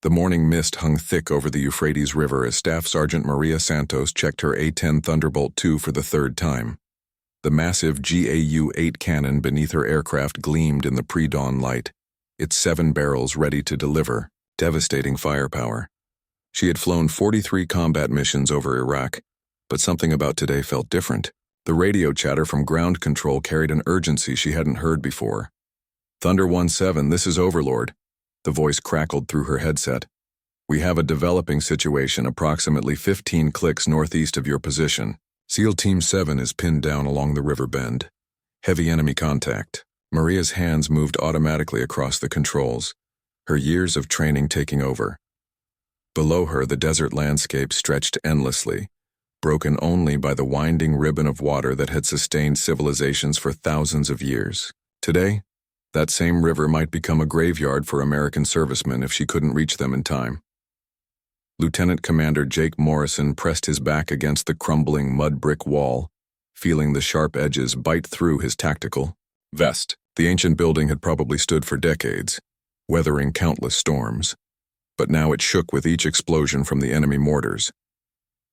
The morning mist hung thick over the Euphrates River as Staff Sergeant Maria Santos checked her A-10 Thunderbolt II for the third time. The massive GAU-8 cannon beneath her aircraft gleamed in the pre-dawn light, its 7 barrels ready to deliver devastating firepower. She had flown 43 combat missions over Iraq, but something about today felt different. The radio chatter from ground control carried an urgency she hadn't heard before. "Thunder 17, this is Overlord." The voice crackled through her headset. "We have a developing situation approximately 15 clicks northeast of your position. SEAL Team 7 is pinned down along the river bend. Heavy enemy contact." Maria's hands moved automatically across the controls, her years of training taking over. Below her, the desert landscape stretched endlessly, broken only by the winding ribbon of water that had sustained civilizations for thousands of years. Today, that same river might become a graveyard for American servicemen if she couldn't reach them in time. Lieutenant Commander Jake Morrison pressed his back against the crumbling mud brick wall, feeling the sharp edges bite through his tactical vest. The ancient building had probably stood for decades, weathering countless storms, but now it shook with each explosion from the enemy mortars.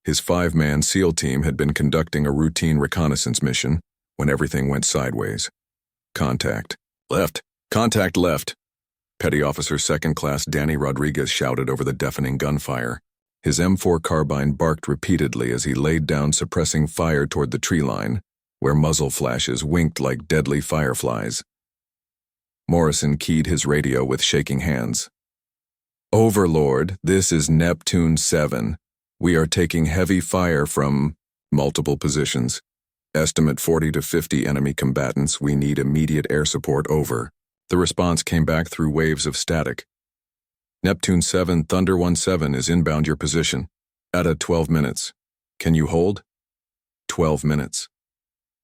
His 5-man SEAL team had been conducting a routine reconnaissance mission when everything went sideways. "Contact. Left. Contact left." Petty Officer Second Class Danny Rodriguez shouted over the deafening gunfire. His M4 carbine barked repeatedly as he laid down suppressing fire toward the tree line, where muzzle flashes winked like deadly fireflies. Morrison keyed his radio with shaking hands. "Overlord, this is Neptune 7. We are taking heavy fire from multiple positions. Estimate 40 to 50 enemy combatants. We need immediate air support, over." The response came back through waves of static. "Neptune 7, Thunder 17 is inbound your position. At 12 minutes. Can you hold?" 12 minutes.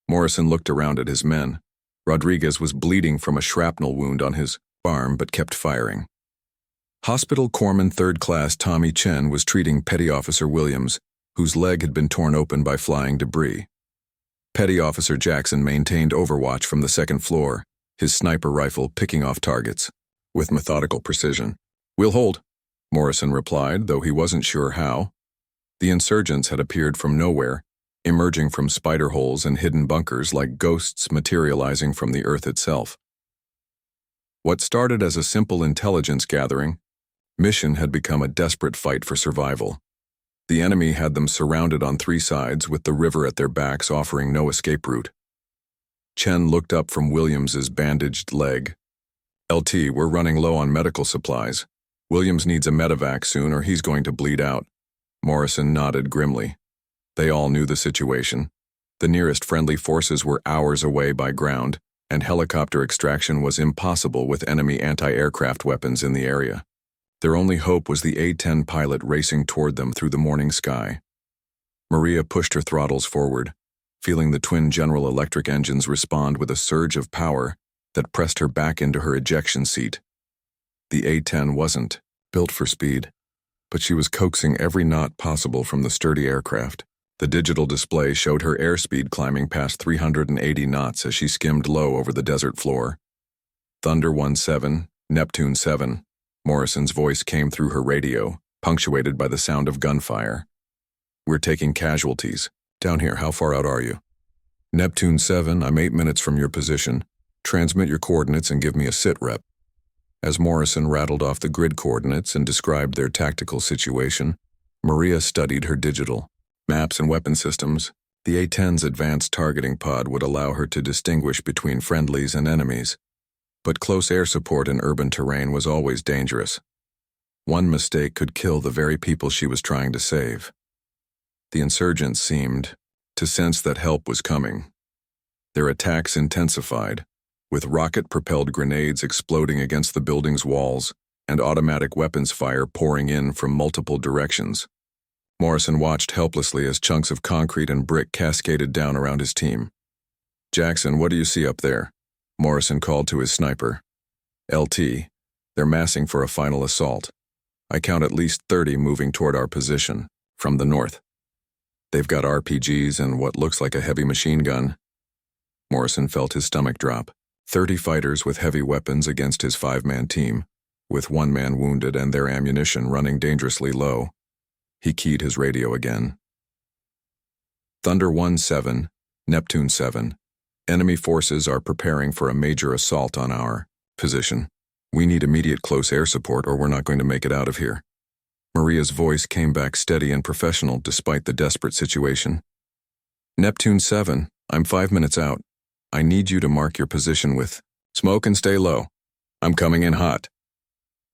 Morrison looked around at his men. Rodriguez was bleeding from a shrapnel wound on his arm but kept firing. Hospital Corpsman 3rd Class Tommy Chen was treating Petty Officer Williams, whose leg had been torn open by flying debris. Petty Officer Jackson maintained overwatch from the 2nd floor, his sniper rifle picking off targets with methodical precision. "We'll hold," Morrison replied, though he wasn't sure how. The insurgents had appeared from nowhere, emerging from spider holes and hidden bunkers like ghosts materializing from the earth itself. What started as a simple intelligence gathering mission had become a desperate fight for survival. The enemy had them surrounded on 3 sides, with the river at their backs offering no escape route. Chen looked up from Williams's bandaged leg. "LT, we're running low on medical supplies. Williams needs a medevac soon or he's going to bleed out." Morrison nodded grimly. They all knew the situation. The nearest friendly forces were hours away by ground, and helicopter extraction was impossible with enemy anti-aircraft weapons in the area. Their only hope was the A-10 pilot racing toward them through the morning sky. Maria pushed her throttles forward, feeling the twin General Electric engines respond with a surge of power that pressed her back into her ejection seat. The A-10 wasn't built for speed, but she was coaxing every knot possible from the sturdy aircraft. The digital display showed her airspeed climbing past 380 knots as she skimmed low over the desert floor. "Thunder 17, Neptune 7. Morrison's voice came through her radio, punctuated by the sound of gunfire. "We're taking casualties. Down here, how far out are you?" "Neptune 7, I'm 8 minutes from your position. Transmit your coordinates and give me a sit rep." As Morrison rattled off the grid coordinates and described their tactical situation, Maria studied her digital maps and weapon systems. The A-10's advanced targeting pod would allow her to distinguish between friendlies and enemies, but close air support in urban terrain was always dangerous. One mistake could kill the very people she was trying to save. The insurgents seemed to sense that help was coming. Their attacks intensified, with rocket-propelled grenades exploding against the building's walls and automatic weapons fire pouring in from multiple directions. Morrison watched helplessly as chunks of concrete and brick cascaded down around his team. "Jackson, what do you see up there?" Morrison called to his sniper. "LT, they're massing for a final assault. I count at least 30 moving toward our position, from the north. They've got RPGs and what looks like a heavy machine gun." Morrison felt his stomach drop. 30 fighters with heavy weapons against his 5-man team. with one man wounded and their ammunition running dangerously low. He keyed his radio again. Thunder 1-7, Neptune 7. Enemy forces are preparing for a major assault on our position. We need immediate close air support or we're not going to make it out of here. Maria's voice came back steady and professional despite the desperate situation. Neptune 7, I'm 5 minutes out. I need you to mark your position with smoke and stay low. I'm coming in hot.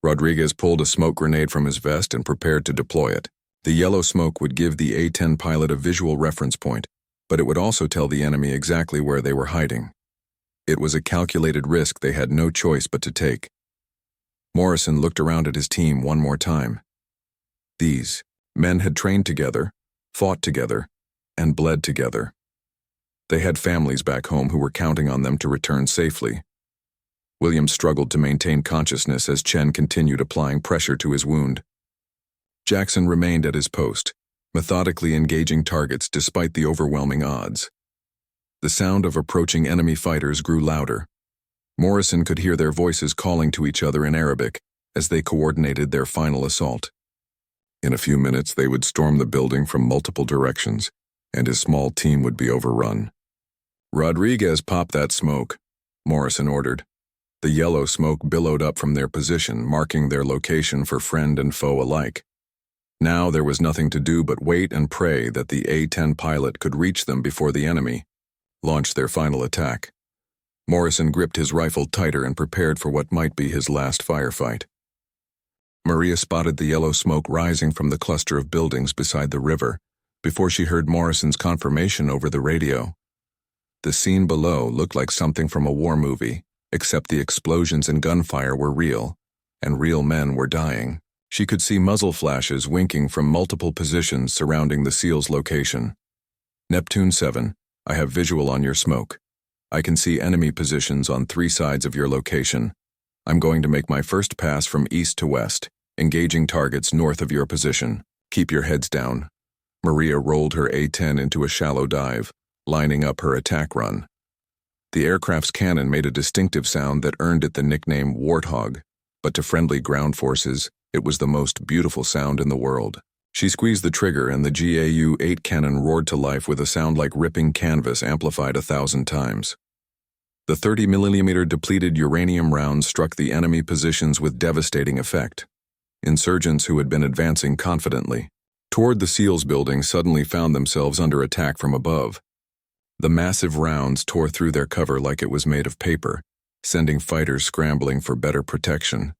Rodriguez pulled a smoke grenade from his vest and prepared to deploy it. The yellow smoke would give the A-10 pilot a visual reference point, but it would also tell the enemy exactly where they were hiding. It was a calculated risk they had no choice but to take. Morrison looked around at his team one more time. These men had trained together, fought together, and bled together. They had families back home who were counting on them to return safely. Williams struggled to maintain consciousness as Chen continued applying pressure to his wound. Jackson remained at his post, methodically engaging targets despite the overwhelming odds. The sound of approaching enemy fighters grew louder. Morrison could hear their voices calling to each other in Arabic as they coordinated their final assault. In a few minutes, they would storm the building from multiple directions, and his small team would be overrun. Rodriguez, pop that smoke, Morrison ordered. The yellow smoke billowed up from their position, marking their location for friend and foe alike. Now there was nothing to do but wait and pray that the A-10 pilot could reach them before the enemy launched their final attack. Morrison gripped his rifle tighter and prepared for what might be his last firefight. Maria spotted the yellow smoke rising from the cluster of buildings beside the river before she heard Morrison's confirmation over the radio. The scene below looked like something from a war movie, except the explosions and gunfire were real, and real men were dying. She could see muzzle flashes winking from multiple positions surrounding the SEAL's location. Neptune 7, I have visual on your smoke. I can see enemy positions on 3 sides of your location. I'm going to make my first pass from east to west, engaging targets north of your position. Keep your heads down. Maria rolled her A-10 into a shallow dive, lining up her attack run. The aircraft's cannon made a distinctive sound that earned it the nickname Warthog, but to friendly ground forces, it was the most beautiful sound in the world. She squeezed the trigger and the GAU-8 cannon roared to life with a sound like ripping canvas amplified 1,000 times. The 30mm depleted uranium rounds struck the enemy positions with devastating effect. Insurgents who had been advancing confidently toward the SEALs building suddenly found themselves under attack from above. The massive rounds tore through their cover like it was made of paper, sending fighters scrambling for better protection.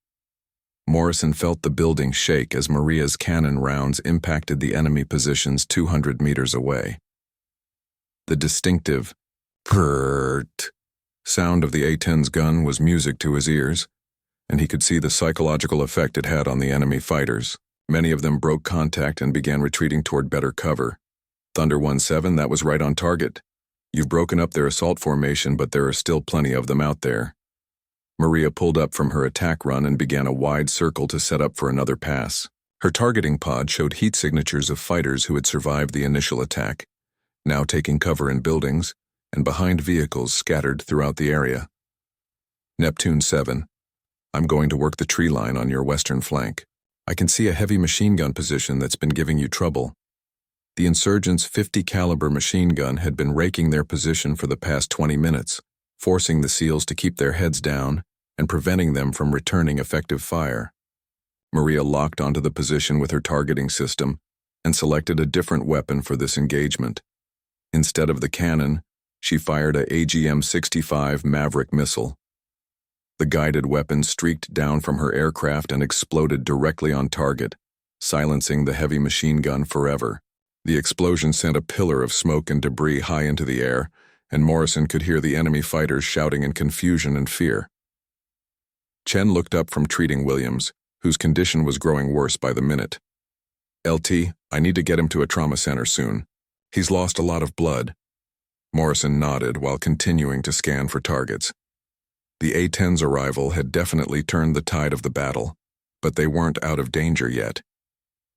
Morrison felt the building shake as Maria's cannon rounds impacted the enemy positions 200 meters away. The distinctive "prrrt" sound of the A-10's gun was music to his ears, and he could see the psychological effect it had on the enemy fighters. Many of them broke contact and began retreating toward better cover. Thunder 1-7, that was right on target. You've broken up their assault formation, but there are still plenty of them out there. Maria pulled up from her attack run and began a wide circle to set up for another pass. Her targeting pod showed heat signatures of fighters who had survived the initial attack, now taking cover in buildings and behind vehicles scattered throughout the area. Neptune 7, I'm going to work the tree line on your western flank. I can see a heavy machine gun position that's been giving you trouble. The insurgents' 50 caliber machine gun had been raking their position for the past 20 minutes, forcing the SEALs to keep their heads down and preventing them from returning effective fire. Maria locked onto the position with her targeting system and selected a different weapon for this engagement. Instead of the cannon, she fired a AGM-65 Maverick missile. The guided weapon streaked down from her aircraft and exploded directly on target, silencing the heavy machine gun forever. The explosion sent a pillar of smoke and debris high into the air, and Morrison could hear the enemy fighters shouting in confusion and fear. Chen looked up from treating Williams, whose condition was growing worse by the minute. LT, I need to get him to a trauma center soon. He's lost a lot of blood. Morrison nodded while continuing to scan for targets. The A-10's arrival had definitely turned the tide of the battle, but they weren't out of danger yet.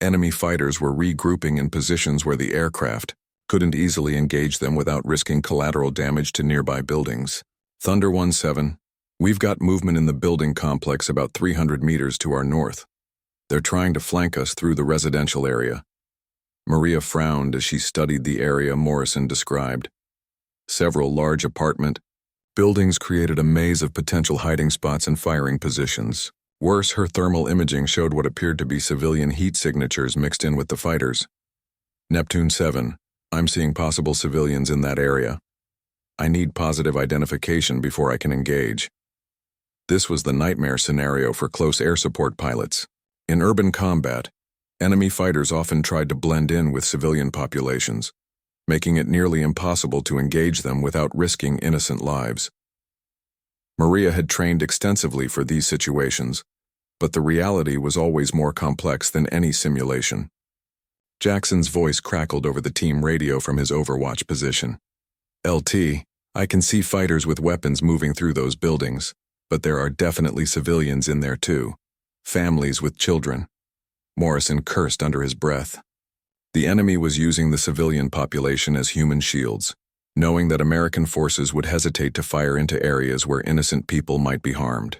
Enemy fighters were regrouping in positions where the aircraft couldn't easily engage them without risking collateral damage to nearby buildings. Thunder 1-7, We've got movement in the building complex about 300 meters to our north. They're trying to flank us through the residential area. Maria frowned as she studied the area Morrison described. Several large apartment buildings created a maze of potential hiding spots and firing positions. Worse, her thermal imaging showed what appeared to be civilian heat signatures mixed in with the fighters. Neptune 7, I'm seeing possible civilians in that area. I need positive identification before I can engage. This was the nightmare scenario for close air support pilots. In urban combat, enemy fighters often tried to blend in with civilian populations, making it nearly impossible to engage them without risking innocent lives. Maria had trained extensively for these situations, but the reality was always more complex than any simulation. Jackson's voice crackled over the team radio from his overwatch position. LT, I can see fighters with weapons moving through those buildings, but there are definitely civilians in there too. Families with children. Morrison cursed under his breath. The enemy was using the civilian population as human shields, knowing that American forces would hesitate to fire into areas where innocent people might be harmed.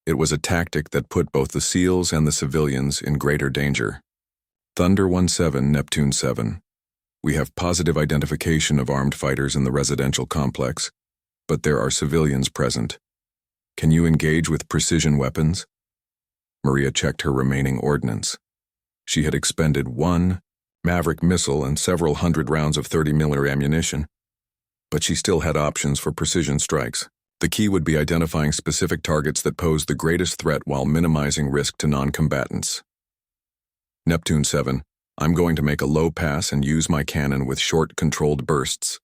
It was a tactic that put both the SEALs and the civilians in greater danger. Thunder 17, Neptune 7. We have positive identification of armed fighters in the residential complex, but there are civilians present. Can you engage with precision weapons? Maria checked her remaining ordnance. She had expended one Maverick missile and several hundred rounds of 30mm ammunition, but she still had options for precision strikes. The key would be identifying specific targets that pose the greatest threat while minimizing risk to non-combatants. Neptune 7, I'm going to make a low pass and use my cannon with short, controlled bursts.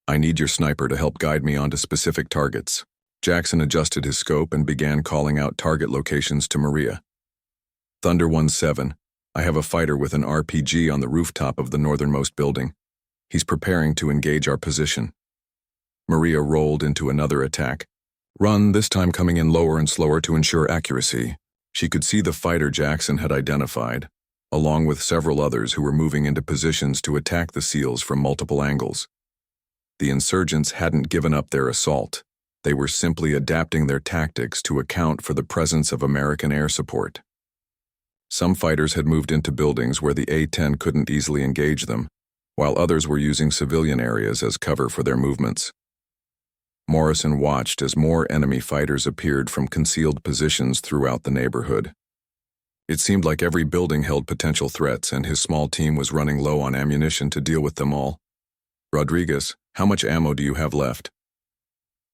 I need your sniper to help guide me onto specific targets. Jackson adjusted his scope and began calling out target locations to Maria. Thunder 17, I have a fighter with an RPG on the rooftop of the northernmost building. He's preparing to engage our position. Maria rolled into another attack. Run, this time coming in lower and slower to ensure accuracy. She could see the fighter Jackson had identified, along with several others who were moving into positions to attack the SEALs from multiple angles. The insurgents hadn't given up their assault. They were simply adapting their tactics to account for the presence of American air support. Some fighters had moved into buildings where the A-10 couldn't easily engage them, while others were using civilian areas as cover for their movements. Morrison watched as more enemy fighters appeared from concealed positions throughout the neighborhood. It seemed like every building held potential threats, and his small team was running low on ammunition to deal with them all. Rodriguez, how much ammo do you have left?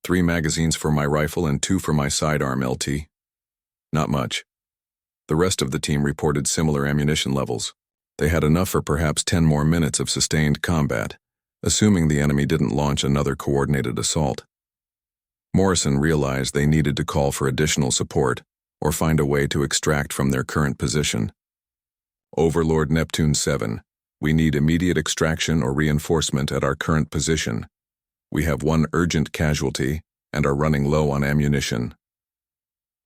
3 magazines for my rifle and 2 for my sidearm, LT. Not much. The rest of the team reported similar ammunition levels. They had enough for perhaps 10 more minutes of sustained combat, assuming the enemy didn't launch another coordinated assault. Morrison realized they needed to call for additional support or find a way to extract from their current position. Overlord Neptune 7, we need immediate extraction or reinforcement at our current position. We have 1 urgent casualty and are running low on ammunition.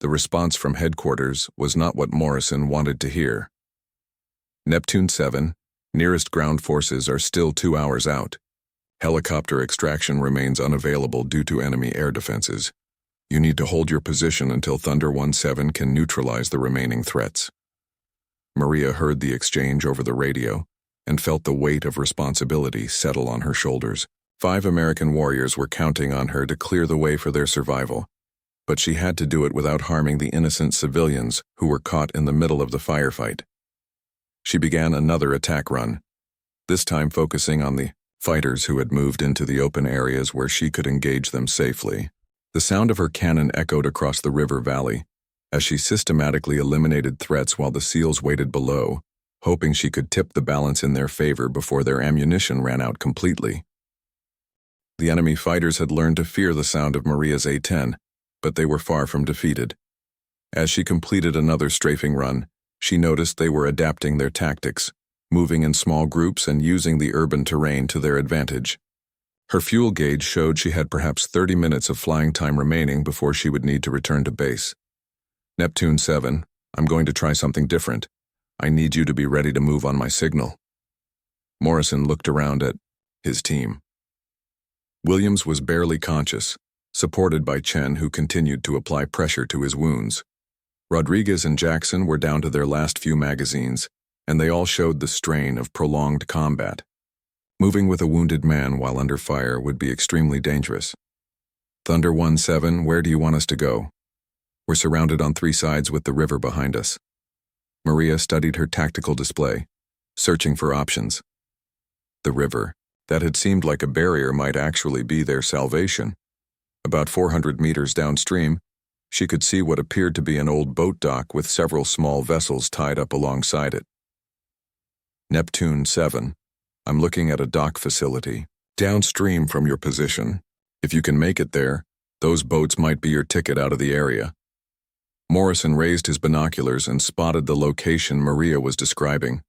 The response from headquarters was not what Morrison wanted to hear. Neptune 7, nearest ground forces are still 2 hours out. Helicopter extraction remains unavailable due to enemy air defenses. You need to hold your position until Thunder 17 can neutralize the remaining threats. Maria heard the exchange over the radio and felt the weight of responsibility settle on her shoulders. 5 American warriors were counting on her to clear the way for their survival, but she had to do it without harming the innocent civilians who were caught in the middle of the firefight. She began another attack run, this time focusing on the fighters who had moved into the open areas where she could engage them safely. The sound of her cannon echoed across the river valley as she systematically eliminated threats while the SEALs waited below, hoping she could tip the balance in their favor before their ammunition ran out completely. The enemy fighters had learned to fear the sound of Maria's A-10, but they were far from defeated. As she completed another strafing run, she noticed they were adapting their tactics, moving in small groups and using the urban terrain to their advantage. Her fuel gauge showed she had perhaps 30 minutes of flying time remaining before she would need to return to base. Neptune 7, I'm going to try something different. I need you to be ready to move on my signal. Morrison looked around at his team. Williams was barely conscious, supported by Chen, who continued to apply pressure to his wounds. Rodriguez and Jackson were down to their last few magazines, and they all showed the strain of prolonged combat. Moving with a wounded man while under fire would be extremely dangerous. Thunder 1-7, where do you want us to go? We're surrounded on 3 sides with the river behind us. Maria studied her tactical display, searching for options. The river, that had seemed like a barrier, might actually be their salvation. About 400 meters downstream, she could see what appeared to be an old boat dock with several small vessels tied up alongside it. Neptune 7, I'm looking at a dock facility, downstream from your position. If you can make it there, those boats might be your ticket out of the area. Morrison raised his binoculars and spotted the location Maria was describing.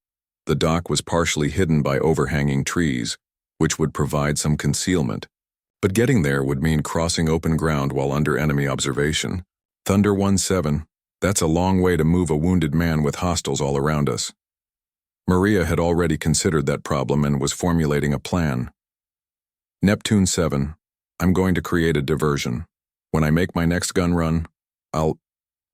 The dock was partially hidden by overhanging trees, which would provide some concealment. But getting there would mean crossing open ground while under enemy observation. Thunder 1-7, that's a long way to move a wounded man with hostiles all around us. Maria had already considered that problem and was formulating a plan. Neptune 7, I'm going to create a diversion. When I make my next gun run, I'll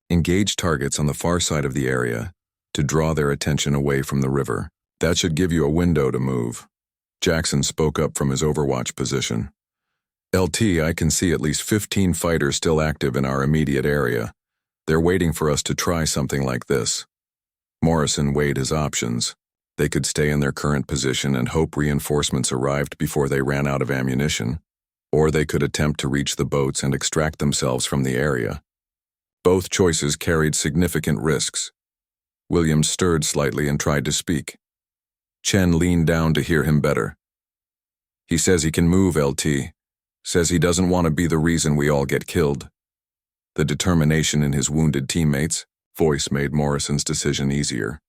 engage targets on the far side of the area to draw their attention away from the river. That should give you a window to move. Jackson spoke up from his overwatch position. LT, I can see at least 15 fighters still active in our immediate area. They're waiting for us to try something like this. Morrison weighed his options. They could stay in their current position and hope reinforcements arrived before they ran out of ammunition, or they could attempt to reach the boats and extract themselves from the area. Both choices carried significant risks. Williams stirred slightly and tried to speak. Chen leaned down to hear him better. He says he can move, LT. Says he doesn't want to be the reason we all get killed. The determination in his wounded teammates' voice made Morrison's decision easier.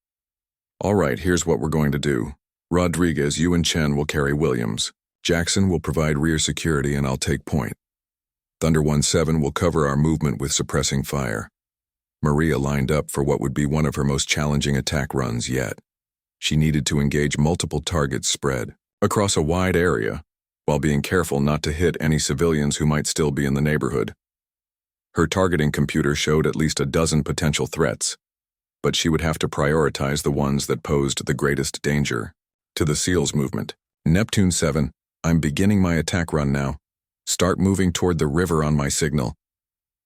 All right, here's what we're going to do. Rodriguez, you and Chen will carry Williams. Jackson will provide rear security and I'll take point. Thunder 1-7 will cover our movement with suppressing fire. Maria lined up for what would be one of her most challenging attack runs yet. She needed to engage multiple targets spread across a wide area, while being careful not to hit any civilians who might still be in the neighborhood. Her targeting computer showed at least a dozen potential threats, but she would have to prioritize the ones that posed the greatest danger. To the SEALs movement. Neptune 7, I'm beginning my attack run now. Start moving toward the river on my signal.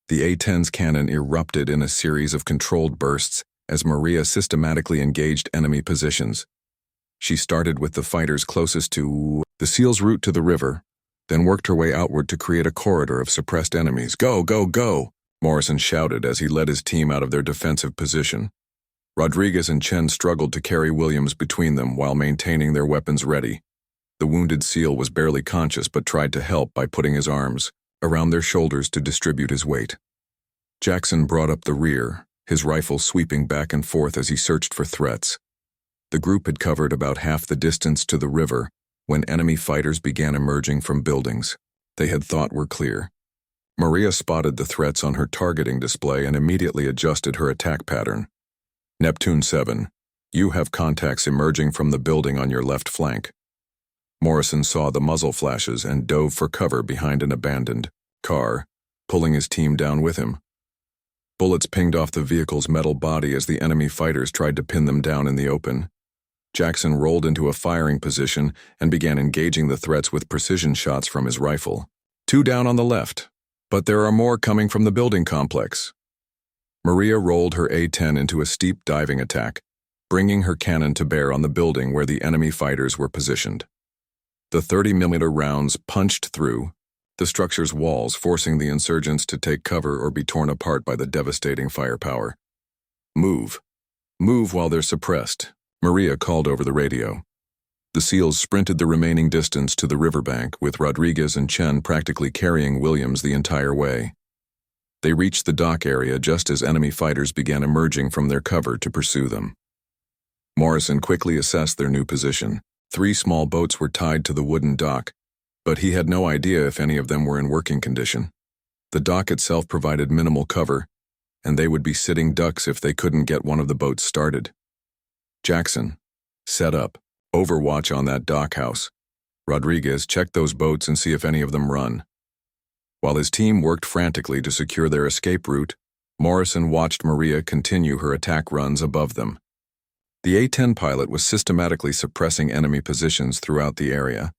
The A-10's cannon erupted in a series of controlled bursts as Maria systematically engaged enemy positions. She started with the fighters closest to the SEALs' route to the river, then worked her way outward to create a corridor of suppressed enemies. Go, go, go! Morrison shouted as he led his team out of their defensive position. Rodriguez and Chen struggled to carry Williams between them while maintaining their weapons ready. The wounded SEAL was barely conscious but tried to help by putting his arms around their shoulders to distribute his weight. Jackson brought up the rear, his rifle sweeping back and forth as he searched for threats. The group had covered about half the distance to the river when enemy fighters began emerging from buildings they had thought were clear. Maria spotted the threats on her targeting display and immediately adjusted her attack pattern. Neptune 7, you have contacts emerging from the building on your left flank. Morrison saw the muzzle flashes and dove for cover behind an abandoned car, pulling his team down with him. Bullets pinged off the vehicle's metal body as the enemy fighters tried to pin them down in the open. Jackson rolled into a firing position and began engaging the threats with precision shots from his rifle. 2 down on the left, but there are more coming from the building complex. Maria rolled her A-10 into a steep diving attack, bringing her cannon to bear on the building where the enemy fighters were positioned. The 30mm rounds punched through the structure's walls, forcing the insurgents to take cover or be torn apart by the devastating firepower. Move. Move while they're suppressed, Maria called over the radio. The SEALs sprinted the remaining distance to the riverbank, with Rodriguez and Chen practically carrying Williams the entire way. They reached the dock area just as enemy fighters began emerging from their cover to pursue them. Morrison quickly assessed their new position. 3 small boats were tied to the wooden dock, but he had no idea if any of them were in working condition. The dock itself provided minimal cover, and they would be sitting ducks if they couldn't get one of the boats started. Jackson, set up. Overwatch on that dock house. Rodriguez, check those boats and see if any of them run. While his team worked frantically to secure their escape route, Morrison watched Maria continue her attack runs above them. The A-10 pilot was systematically suppressing enemy positions throughout the area,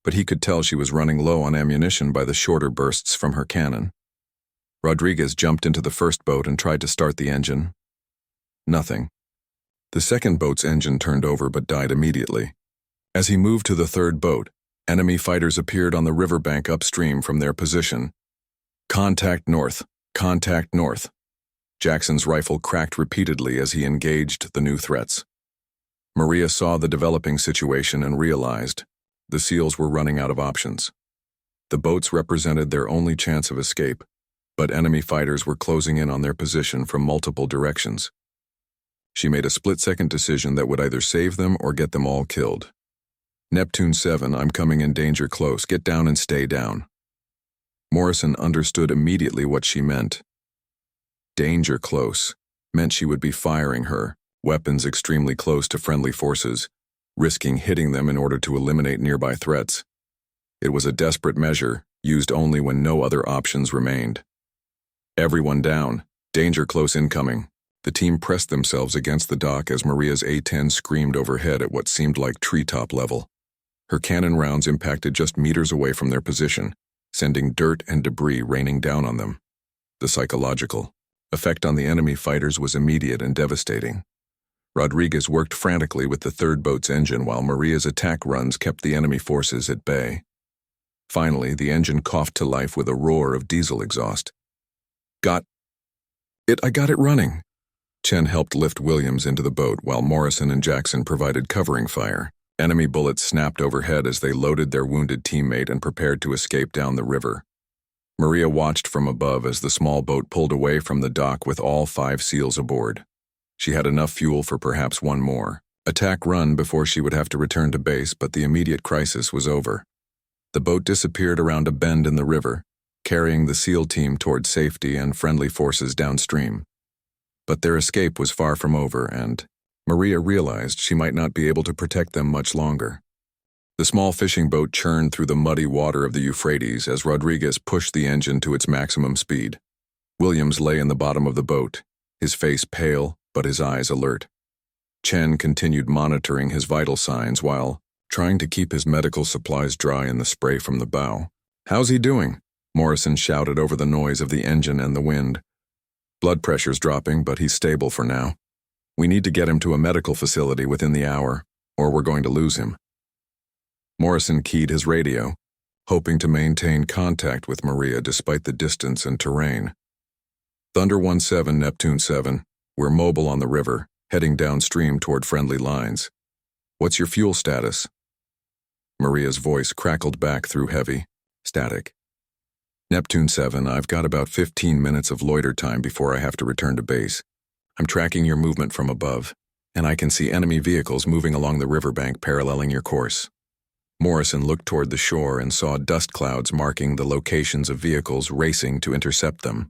but he could tell she was running low on ammunition by the shorter bursts from her cannon. Rodriguez jumped into the first boat and tried to start the engine. Nothing. The second boat's engine turned over but died immediately. As he moved to the third boat, enemy fighters appeared on the riverbank upstream from their position. Contact north. Contact north. Jackson's rifle cracked repeatedly as he engaged the new threats. Maria saw the developing situation and realized the SEALs were running out of options. The boats represented their only chance of escape, but enemy fighters were closing in on their position from multiple directions. She made a split-second decision that would either save them or get them all killed. Neptune 7, I'm coming in danger close. Get down and stay down. Morrison understood immediately what she meant. Danger close meant she would be firing her weapons extremely close to friendly forces, risking hitting them in order to eliminate nearby threats. It was a desperate measure, used only when no other options remained. Everyone down. Danger close incoming. The team pressed themselves against the dock as Maria's A-10 screamed overhead at what seemed like treetop level. Her cannon rounds impacted just meters away from their position, sending dirt and debris raining down on them. The psychological effect on the enemy fighters was immediate and devastating. Rodriguez worked frantically with the third boat's engine while Maria's attack runs kept the enemy forces at bay. Finally, the engine coughed to life with a roar of diesel exhaust. I got it running. Chen helped lift Williams into the boat while Morrison and Jackson provided covering fire. Enemy bullets snapped overhead as they loaded their wounded teammate and prepared to escape down the river. Maria watched from above as the small boat pulled away from the dock with all 5 SEALs aboard. She had enough fuel for perhaps one more attack run before she would have to return to base, but the immediate crisis was over. The boat disappeared around a bend in the river, carrying the SEAL team toward safety and friendly forces downstream. But their escape was far from over, and Maria realized she might not be able to protect them much longer. The small fishing boat churned through the muddy water of the Euphrates as Rodriguez pushed the engine to its maximum speed. Williams lay in the bottom of the boat, his face pale but his eyes alert. Chen continued monitoring his vital signs while trying to keep his medical supplies dry in the spray from the bow. "How's he doing?" Morrison shouted over the noise of the engine and the wind. "Blood pressure's dropping, but he's stable for now. We need to get him to a medical facility within the hour, or we're going to lose him." Morrison keyed his radio, hoping to maintain contact with Maria despite the distance and terrain. "Thunder 17, Neptune 7, we're mobile on the river, heading downstream toward friendly lines. What's your fuel status?" Maria's voice crackled back through heavy static. "Neptune 7, I've got about 15 minutes of loiter time before I have to return to base. I'm tracking your movement from above, and I can see enemy vehicles moving along the riverbank paralleling your course." Morrison looked toward the shore and saw dust clouds marking the locations of vehicles racing to intercept them.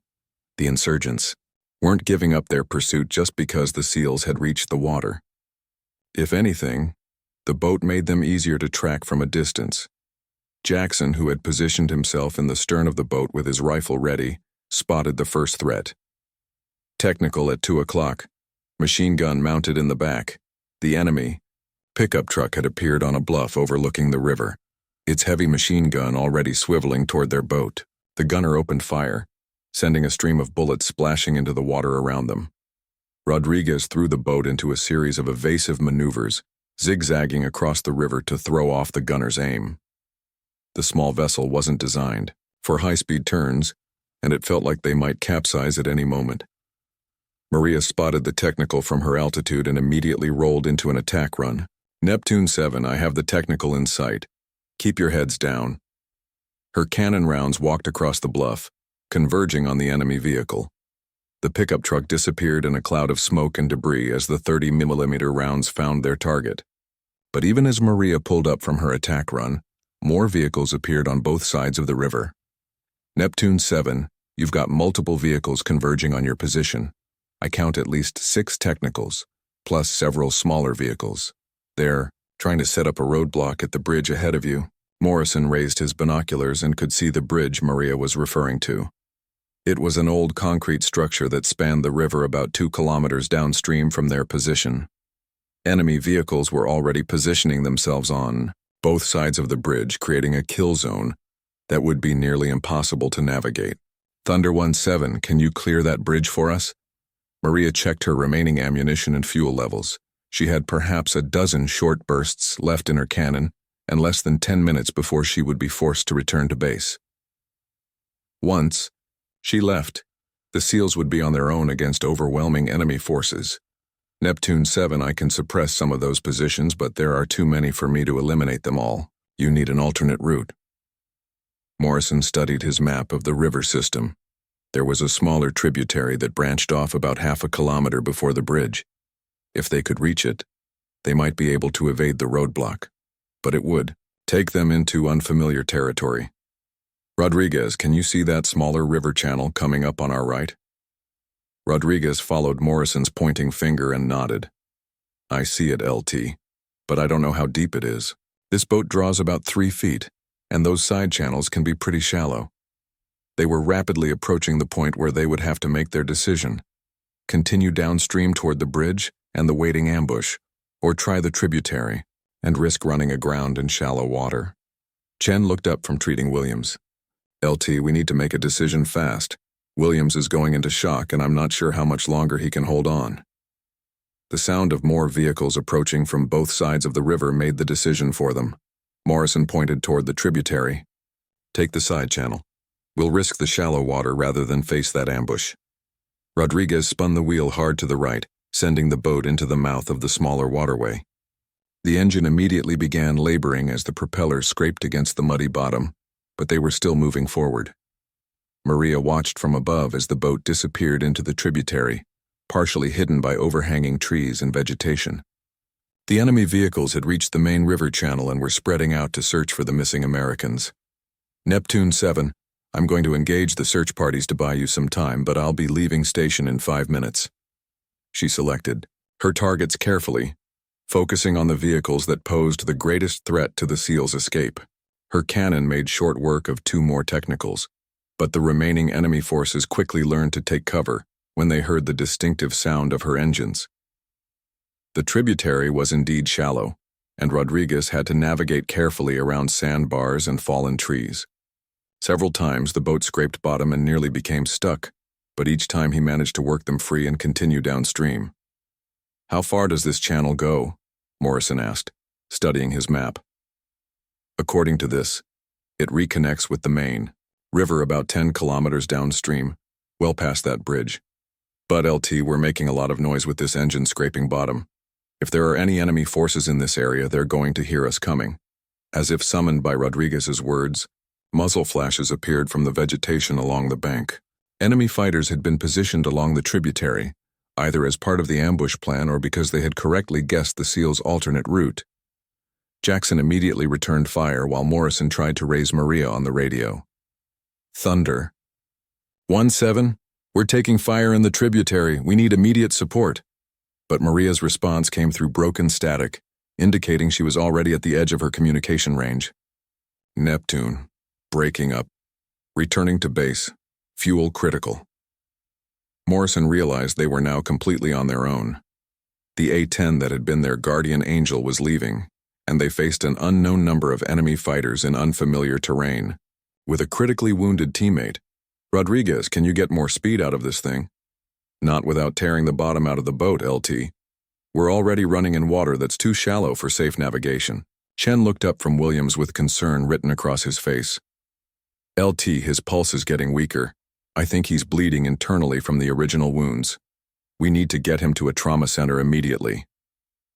The insurgents weren't giving up their pursuit just because the SEALs had reached the water. If anything, the boat made them easier to track from a distance. Jackson, who had positioned himself in the stern of the boat with his rifle ready, spotted the first threat. Technical at 2 o'clock. Machine gun mounted in the back. The enemy pickup truck had appeared on a bluff overlooking the river, its heavy machine gun already swiveling toward their boat. The gunner opened fire, sending a stream of bullets splashing into the water around them. Rodriguez threw the boat into a series of evasive maneuvers, zigzagging across the river to throw off the gunner's aim. The small vessel wasn't designed for high-speed turns, and it felt like they might capsize at any moment. Maria spotted the technical from her altitude and immediately rolled into an attack run. "Neptune 7, I have the technical in sight. Keep your heads down." Her cannon rounds walked across the bluff, converging on the enemy vehicle. The pickup truck disappeared in a cloud of smoke and debris as the 30mm rounds found their target. But even as Maria pulled up from her attack run, more vehicles appeared on both sides of the river. "Neptune 7, you've got multiple vehicles converging on your position. I count at least 6 technicals, plus several smaller vehicles. They're trying to set up a roadblock at the bridge ahead of you." Morrison raised his binoculars and could see the bridge Maria was referring to. It was an old concrete structure that spanned the river about 2 kilometers downstream from their position. Enemy vehicles were already positioning themselves on both sides of the bridge, creating a kill zone that would be nearly impossible to navigate. Thunder 1-7, can you clear that bridge for us? Maria checked her remaining ammunition and fuel levels. She had perhaps a dozen short bursts left in her cannon, and less than 10 minutes before she would be forced to return to base. Once she left, the SEALs would be on their own against overwhelming enemy forces. Neptune 7, I can suppress some of those positions, but there are too many for me to eliminate them all. You need an alternate route. Morrison studied his map of the river system. There was a smaller tributary that branched off about half a kilometer before the bridge. If they could reach it, they might be able to evade the roadblock, but it would take them into unfamiliar territory. Rodriguez, can you see that smaller river channel coming up on our right? Rodriguez followed Morrison's pointing finger and nodded. I see it, LT, but I don't know how deep it is. This boat draws about 3 feet, and those side channels can be pretty shallow. They were rapidly approaching the point where they would have to make their decision. Continue downstream toward the bridge and the waiting ambush, or try the tributary and risk running aground in shallow water. Chen looked up from treating Williams. LT, we need to make a decision fast. Williams is going into shock, and I'm not sure how much longer he can hold on. The sound of more vehicles approaching from both sides of the river made the decision for them. Morrison pointed toward the tributary. Take the side channel. We'll risk the shallow water rather than face that ambush. Rodriguez spun the wheel hard to the right, sending the boat into the mouth of the smaller waterway. The engine immediately began laboring as the propeller scraped against the muddy bottom, but they were still moving forward. Maria watched from above as the boat disappeared into the tributary, partially hidden by overhanging trees and vegetation. The enemy vehicles had reached the main river channel and were spreading out to search for the missing Americans. Neptune 7, I'm going to engage the search parties to buy you some time, but I'll be leaving station in 5 minutes. She selected her targets carefully, focusing on the vehicles that posed the greatest threat to the SEALs' escape. Her cannon made short work of 2 more technicals, but the remaining enemy forces quickly learned to take cover when they heard the distinctive sound of her engines. The tributary was indeed shallow, and Rodriguez had to navigate carefully around sandbars and fallen trees. Several times the boat scraped bottom and nearly became stuck, but each time he managed to work them free and continue downstream. How far does this channel go? Morrison asked, studying his map. According to this, it reconnects with the main river about 10 kilometers downstream, well past that bridge. But LT, we're making a lot of noise with this engine scraping bottom. If there are any enemy forces in this area, they're going to hear us coming. As if summoned by Rodriguez's words, muzzle flashes appeared from the vegetation along the bank. Enemy fighters had been positioned along the tributary, either as part of the ambush plan or because they had correctly guessed the SEALs' alternate route. Jackson immediately returned fire while Morrison tried to raise Maria on the radio. Thunder. 1-7, we're taking fire in the tributary. We need immediate support. But Maria's response came through broken static, indicating she was already at the edge of her communication range. Neptune. Breaking up. Returning to base. Fuel critical. Morrison realized they were now completely on their own. The A-10 that had been their guardian angel was leaving, and they faced an unknown number of enemy fighters in unfamiliar terrain. With a critically wounded teammate, Rodriguez, can you get more speed out of this thing? Not without tearing the bottom out of the boat, LT. We're already running in water that's too shallow for safe navigation. Chen looked up from Williams with concern written across his face. LT, his pulse is getting weaker. I think he's bleeding internally from the original wounds. We need to get him to a trauma center immediately.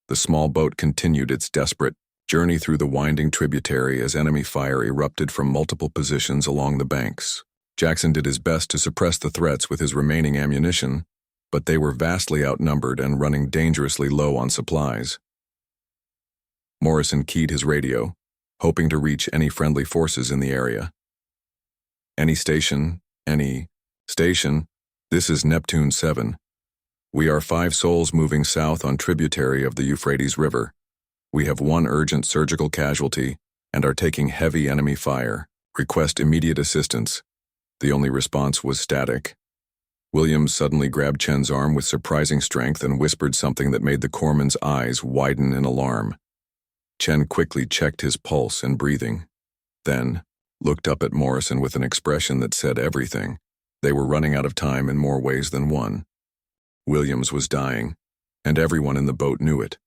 The small boat continued its desperate journey through the winding tributary as enemy fire erupted from multiple positions along the banks. Jackson did his best to suppress the threats with his remaining ammunition, but they were vastly outnumbered and running dangerously low on supplies. Morrison keyed his radio, hoping to reach any friendly forces in the area. Any station, this is Neptune 7. We are 5 souls moving south on tributary of the Euphrates River. We have 1 urgent surgical casualty, and are taking heavy enemy fire. Request immediate assistance. The only response was static. Williams suddenly grabbed Chen's arm with surprising strength and whispered something that made the corpsman's eyes widen in alarm. Chen quickly checked his pulse and breathing, then looked up at Morrison with an expression that said everything. They were running out of time in more ways than one. Williams was dying, and everyone in the boat knew it.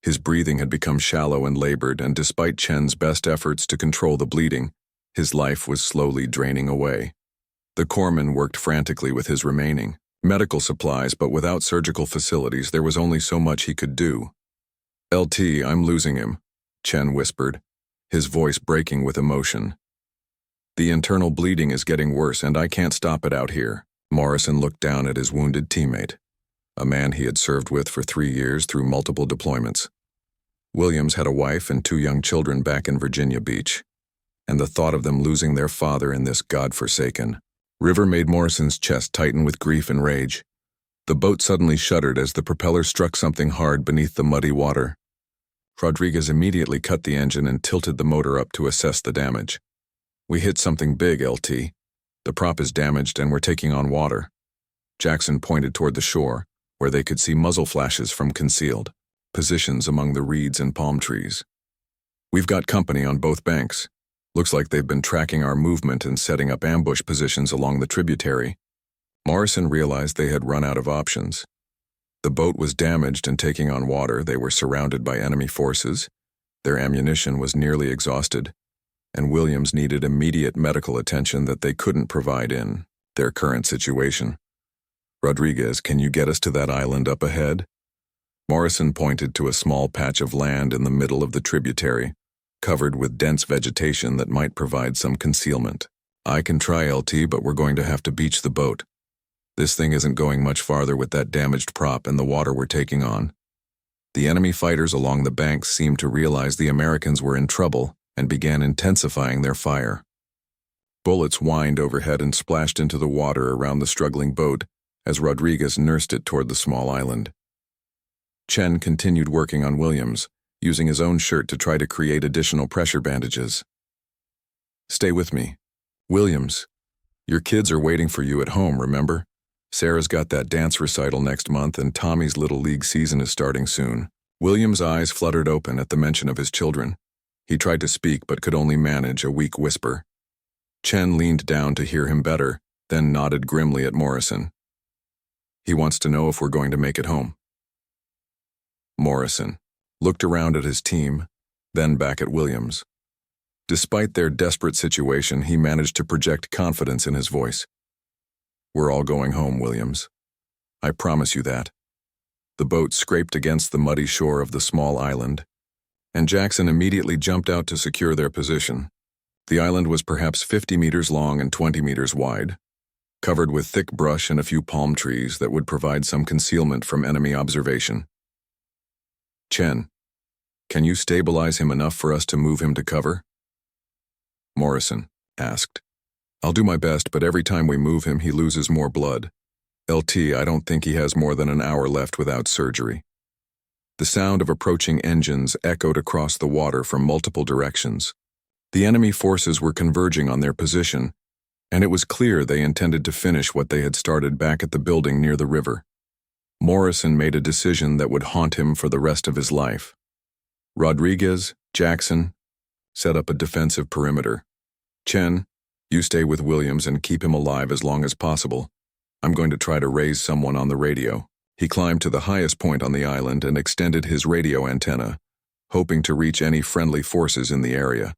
His breathing had become shallow and labored, and despite Chen's best efforts to control the bleeding, his life was slowly draining away. The corpsman worked frantically with his remaining medical supplies, but without surgical facilities, there was only so much he could do. "LT, I'm losing him," Chen whispered, his voice breaking with emotion. "The internal bleeding is getting worse, and I can't stop it out here." Morrison looked down at his wounded teammate, a man he had served with for 3 years through multiple deployments. Williams had a wife and 2 young children back in Virginia Beach, and the thought of them losing their father in this godforsaken river made Morrison's chest tighten with grief and rage. The boat suddenly shuddered as the propeller struck something hard beneath the muddy water. Rodriguez immediately cut the engine and tilted the motor up to assess the damage. "We hit something big, LT. The prop is damaged and we're taking on water." Jackson pointed toward the shore, where they could see muzzle flashes from concealed positions among the reeds and palm trees. "We've got company on both banks. Looks like they've been tracking our movement and setting up ambush positions along the tributary." Morrison realized they had run out of options. The boat was damaged and taking on water. They were surrounded by enemy forces. Their ammunition was nearly exhausted, and Williams needed immediate medical attention that they couldn't provide in their current situation. "Rodriguez, can you get us to that island up ahead?" Morrison pointed to a small patch of land in the middle of the tributary, covered with dense vegetation that might provide some concealment. "I can try, LT, but we're going to have to beach the boat. This thing isn't going much farther with that damaged prop and the water we're taking on." The enemy fighters along the banks seemed to realize the Americans were in trouble and began intensifying their fire. Bullets whined overhead and splashed into the water around the struggling boat as Rodriguez nursed it toward the small island. Chen continued working on Williams, using his own shirt to try to create additional pressure bandages. "Stay with me. Williams, your kids are waiting for you at home, remember? Sarah's got that dance recital next month, and Tommy's Little League season is starting soon." Williams' eyes fluttered open at the mention of his children. He tried to speak but could only manage a weak whisper. Chen leaned down to hear him better, then nodded grimly at Morrison. "He wants to know if we're going to make it home." Morrison looked around at his team, then back at Williams. Despite their desperate situation, he managed to project confidence in his voice. "We're all going home, Williams. I promise you that." The boat scraped against the muddy shore of the small island, and Jackson immediately jumped out to secure their position. The island was perhaps 50 meters long and 20 meters wide, covered with thick brush and a few palm trees that would provide some concealment from enemy observation. "Chen, can you stabilize him enough for us to move him to cover?" Morrison asked. "I'll do my best, but every time we move him, he loses more blood. LT, I don't think he has more than an hour left without surgery." The sound of approaching engines echoed across the water from multiple directions. The enemy forces were converging on their position, and it was clear they intended to finish what they had started back at the building near the river. Morrison made a decision that would haunt him for the rest of his life. Rodriguez, Jackson, set up a defensive perimeter. "Chen, you stay with Williams and keep him alive as long as possible. I'm going to try to raise someone on the radio." He climbed to the highest point on the island and extended his radio antenna, hoping to reach any friendly forces in the area.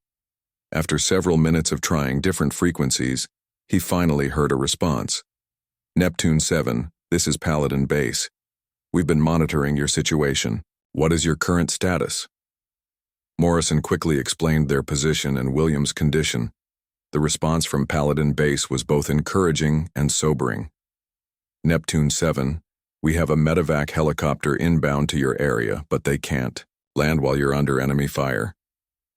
After several minutes of trying different frequencies, he finally heard a response. "Neptune 7, this is Paladin Base. We've been monitoring your situation. What is your current status?" Morrison quickly explained their position and Williams' condition. The response from Paladin Base was both encouraging and sobering. "Neptune 7, we have a medevac helicopter inbound to your area, but they can't land while you're under enemy fire.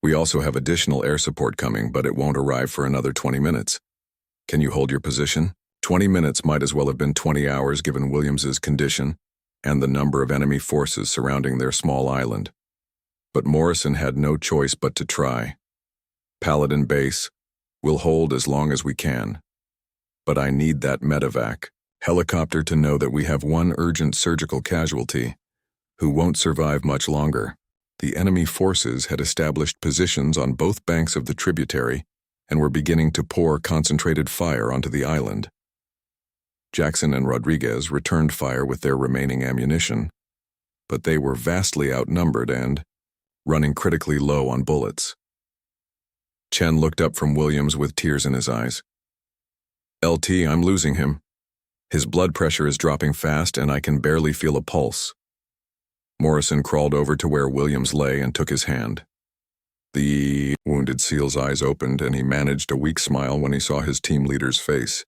We also have additional air support coming, but it won't arrive for another 20 minutes. Can you hold your position?" 20 minutes might as well have been 20 hours given Williams's condition and the number of enemy forces surrounding their small island. But Morrison had no choice but to try. Paladin base. We'll hold as long as we can. But I need that medevac helicopter to know that we have one urgent surgical casualty, who won't survive much longer. The enemy forces had established positions on both banks of the tributary and were beginning to pour concentrated fire onto the island. Jackson and Rodriguez returned fire with their remaining ammunition, but they were vastly outnumbered and running critically low on bullets. Chen looked up from Williams with tears in his eyes. "LT, I'm losing him. His blood pressure is dropping fast and I can barely feel a pulse." Morrison crawled over to where Williams lay and took his hand. The wounded SEAL's eyes opened and he managed a weak smile when he saw his team leader's face.